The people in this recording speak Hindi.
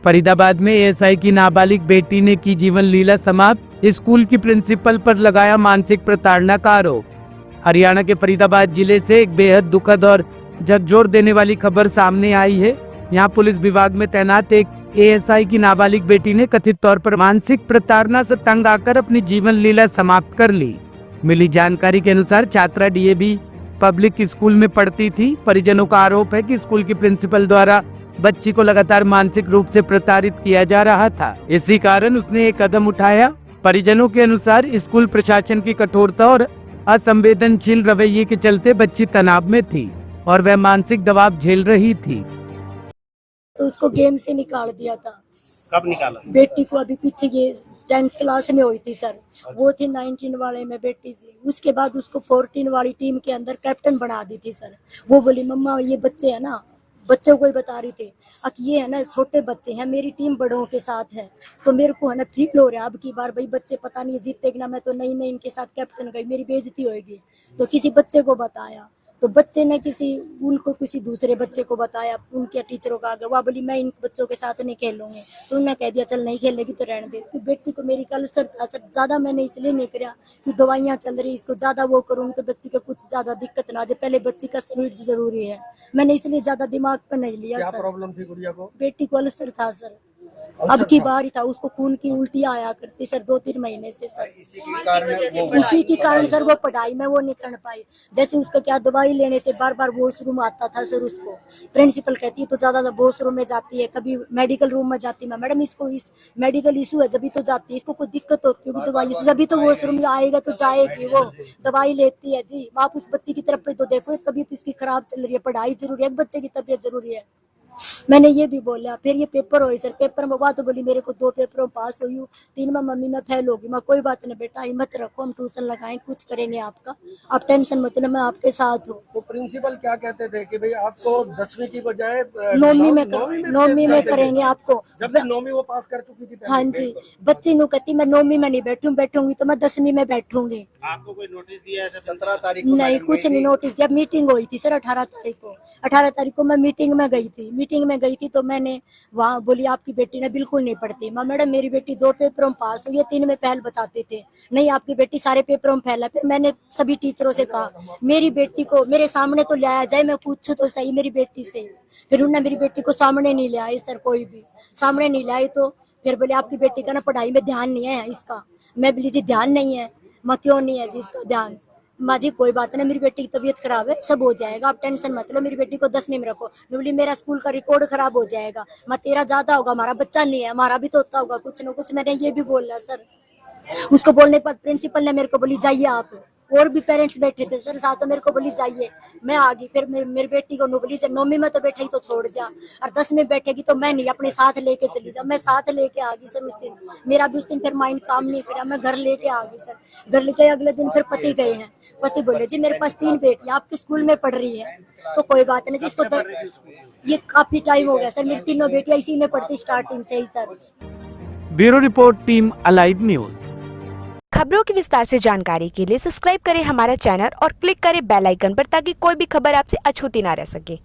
फरीदाबाद में एएसआई की नाबालिग बेटी ने की जीवन लीला समाप्त, स्कूल की प्रिंसिपल पर लगाया मानसिक प्रताड़ना का आरोप। हरियाणा के फरीदाबाद जिले से एक बेहद दुखद और झकझोर देने वाली खबर सामने आई है। यहाँ पुलिस विभाग में तैनात एक एएसआई की नाबालिग बेटी ने कथित तौर पर मानसिक प्रताड़ना से तंग आकर अपनी जीवन लीला समाप्त कर ली। मिली जानकारी के अनुसार छात्रा डीएवी पब्लिक स्कूल में पढ़ती थी। परिजनों का आरोप है कि स्कूल की प्रिंसिपल द्वारा बच्ची को लगातार मानसिक रूप से प्रताड़ित किया जा रहा था। इसी कारण उसने एक कदम उठाया। परिजनों के अनुसार स्कूल प्रशासन की कठोरता और असंवेदनशील रवैये के चलते बच्ची तनाव में थी और वह मानसिक दबाव झेल रही थी। तो उसको गेम से निकाल दिया था। कब निकाला? बेटी को अभी पीछे ये 10th क्लास में हुई थी सर, वो थी 19 वाले में बेटी थी। उसके बाद उसको 14 वाली टीम के अंदर कैप्टन बना दी थी सर। वो बोली मम्मा ये बच्चे है ना, बच्चों को ही बता रही थी अब ये है ना छोटे बच्चे हैं, मेरी टीम बड़ों के साथ है, तो मेरे को है ना फील हो रहा है अब की बार भाई बच्चे पता नहीं जीतेगा ना, मैं तो नई इनके साथ कैप्टन गई, मेरी बेइज्जती होगी। तो किसी बच्चे को बताया, तो बच्चे ने किसी दूसरे बच्चे को बताया, उनके टीचरों का आगे, वह बोली मैं इन बच्चों के साथ नहीं खेलूंगी। तो उन्होंने कह दिया चल नहीं खेलेगी तो रहने दे। तो बेटी को मेरी कल सर ज्यादा मैंने इसलिए नहीं कराया कि दवाइयाँ चल रही, इसको ज्यादा वो करूंगी तो बच्ची को कुछ ज्यादा दिक्कत ना आ जाए, पहले बच्ची का शरीर जरूरी है। मैंने इसलिए ज्यादा दिमाग पर नहीं लिया। क्या सर प्रॉब्लम थी गुड़िया को? बेटी को अल्सर था सर, अब की बार ही था, उसको खून की उल्टियाँ आया करती सर 2-3 महीने से सर। इसी के कारण सर वो पढ़ाई में वो नहीं कर पाई। जैसे उसका क्या दवाई लेने से बार बार वॉशरूम आता था सर, उसको प्रिंसिपल कहती है तो ज्यादा वॉशरूम में जाती है, कभी मेडिकल रूम में जाती है। मैडम इसको इस मेडिकल इशू है जब तो जाती है, इसको कोई दिक्कत होती होगी दवाई से जब तो वॉशरूम में आएगा तो जाएगी, वो दवाई लेती है जी। आप उस बच्ची की तरफ पे तो देखो, तबीयत इसकी खराब चल रही है, पढ़ाई जरूरी है, बच्चे की तबीयत जरूरी है। मैंने ये भी बोला। फिर ये पेपर हुई सर, पेपर में बात बोली मेरे को 2 पेपरों पास हुई हूँ, 3 में मम्मी मैं फेल होगी। मैं कोई बात नहीं बेटा, हिम्मत रखो, हम ट्यूशन लगाएं, कुछ करेंगे आपका, आप टेंशन मत लो, मैं आपके साथ हूँ। तो प्रिंसिपल क्या कहते थे कि भाई आपको 10वीं की बजाय 9वीं में करेंगे आपको, जब 9वीं वो पास कर चुकी थी? हाँ जी, बच्ची नु कहती मैं 9वीं में नहीं बैठूंगी तो मैं 10वीं में बैठूंगी। आपको कोई नोटिस दिया है? 17 तारीख को नहीं, कुछ नहीं नोटिस दिया। मीटिंग हुई थी सर 18 तारीख को मैं मीटिंग में गई थी तो मैंने वहाँ बोली आपकी बेटी ने बिल्कुल नहीं पढ़ती। मैं मैडम मेरी बेटी 2 पेपरों में पास हुई है, 3 में फेल बताते थे, नहीं आपकी बेटी सारे पेपरों में फेल है। फिर मैंने सभी टीचरों से कहा मेरी बेटी को मेरे सामने तो लाया जाए, मैं पूछूं तो सही मेरी बेटी से। फिर उन्होंने मेरी बेटी को सामने नहीं ले आए सर, कोई भी सामने नहीं लाए। तो फिर बोले आपकी बेटी का ना पढ़ाई में ध्यान नहीं है इसका। मैं बोली जी ध्यान नहीं है, माँ क्यों नहीं है जी इसका ध्यान? माँ जी कोई बात नहीं, मेरी बेटी की तबीयत खराब है, सब हो जाएगा, आप टेंशन मत लो, मेरी बेटी को 10वीं में रखो। बोली मेरा स्कूल का रिकॉर्ड खराब हो जाएगा। माँ तेरा ज्यादा होगा, हमारा बच्चा नहीं है, हमारा भी तो होता होगा कुछ न कुछ। मैंने ये भी बोला सर। उसको बोलने के बाद प्रिंसिपल ने मेरे को बोली जाइए आप, और भी पेरेंट्स बैठे थे सर साथ में, मेरे को बोली जाइए, मैं आ गई। फिर मेरी बेटी को बोली 9वीं में तो बैठेगी तो छोड़ जा, और 10वीं में बैठेगी तो मैं नहीं, अपने साथ लेके चली जा। मैं साथ लेके आ गई सर उस दिन। मेरा भी उस दिन फिर माइंड काम नहीं करा, मैं घर लेके आ गई सर। घर लेके अगले दिन फिर पति गए हैं, पति बोले जी मेरे पास 3 बेटियां आपके स्कूल में पढ़ रही है, तो कोई बात नहीं जिसको ये काफी टाइम हो गया सर, मेरी 3 बेटियां इसी में पढ़ती स्टार्टिंग से ही sir. Bureau report, team alive news. खबरों की विस्तार से जानकारी के लिए सब्सक्राइब करें हमारा चैनल और क्लिक करें बेल आइकन पर ताकि कोई भी खबर आपसे अछूती ना रह सके।